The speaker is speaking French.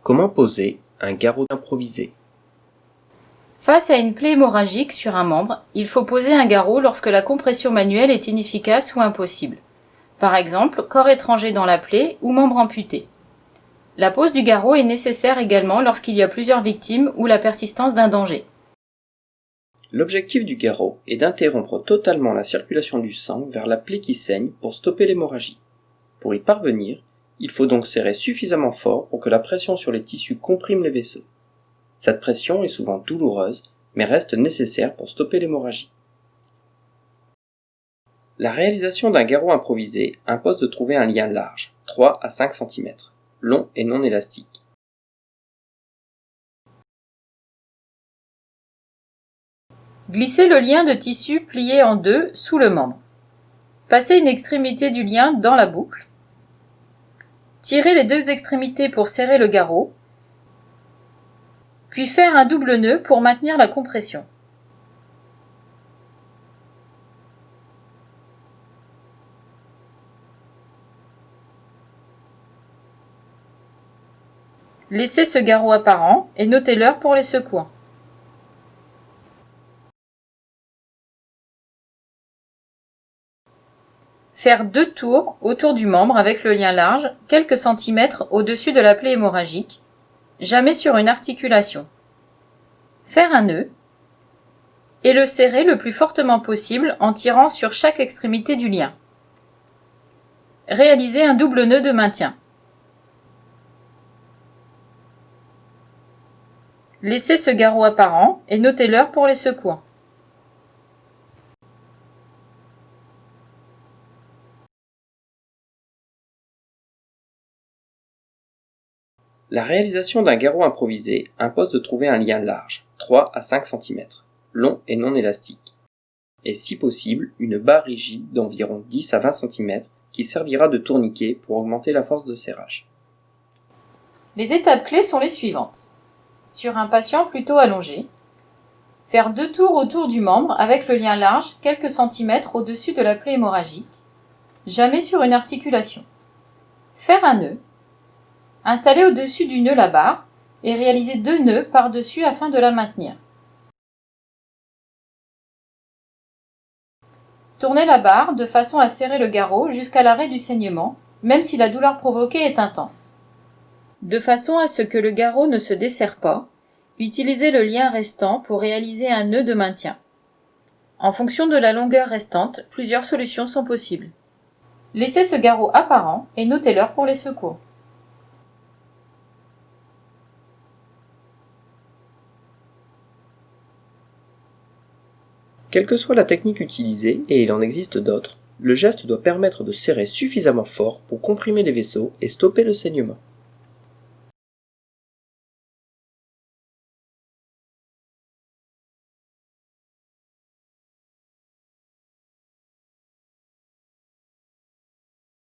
Comment poser un garrot improvisé? Face à une plaie hémorragique sur un membre, il faut poser un garrot lorsque la compression manuelle est inefficace ou impossible. Par exemple, corps étranger dans la plaie ou membre amputé. La pose du garrot est nécessaire également lorsqu'il y a plusieurs victimes ou la persistance d'un danger. L'objectif du garrot est d'interrompre totalement la circulation du sang vers la plaie qui saigne pour stopper l'hémorragie. Pour y parvenir, il faut donc serrer suffisamment fort pour que la pression sur les tissus comprime les vaisseaux. Cette pression est souvent douloureuse, mais reste nécessaire pour stopper l'hémorragie. La réalisation d'un garrot improvisé impose de trouver un lien large, 3 à 5 cm, long et non élastique. Glissez le lien de tissu plié en deux sous le membre. Passez une extrémité du lien dans la boucle. Tirez les deux extrémités pour serrer le garrot, puis faire un double nœud pour maintenir la compression. Laissez ce garrot apparent et notez l'heure pour les secours. Faire 2 tours autour du membre avec le lien large, quelques centimètres au-dessus de la plaie hémorragique, jamais sur une articulation. Faire un nœud et le serrer le plus fortement possible en tirant sur chaque extrémité du lien. Réalisez un double nœud de maintien. Laissez ce garrot apparent et notez l'heure pour les secours. La réalisation d'un garrot improvisé impose de trouver un lien large, 3 à 5 cm, long et non élastique, et si possible une barre rigide d'environ 10 à 20 cm qui servira de tourniquet pour augmenter la force de serrage. Les étapes clés sont les suivantes. Sur un patient plutôt allongé, faire 2 tours autour du membre avec le lien large quelques centimètres au-dessus de la plaie hémorragique, jamais sur une articulation. Faire un nœud, installer au-dessus du nœud la barre et réaliser 2 nœuds par-dessus afin de la maintenir. Tournez la barre de façon à serrer le garrot jusqu'à l'arrêt du saignement, même si la douleur provoquée est intense. De façon à ce que le garrot ne se desserre pas, utilisez le lien restant pour réaliser un nœud de maintien. En fonction de la longueur restante, plusieurs solutions sont possibles. Laissez ce garrot apparent et notez l'heure pour les secours. Quelle que soit la technique utilisée, et il en existe d'autres, le geste doit permettre de serrer suffisamment fort pour comprimer les vaisseaux et stopper le saignement.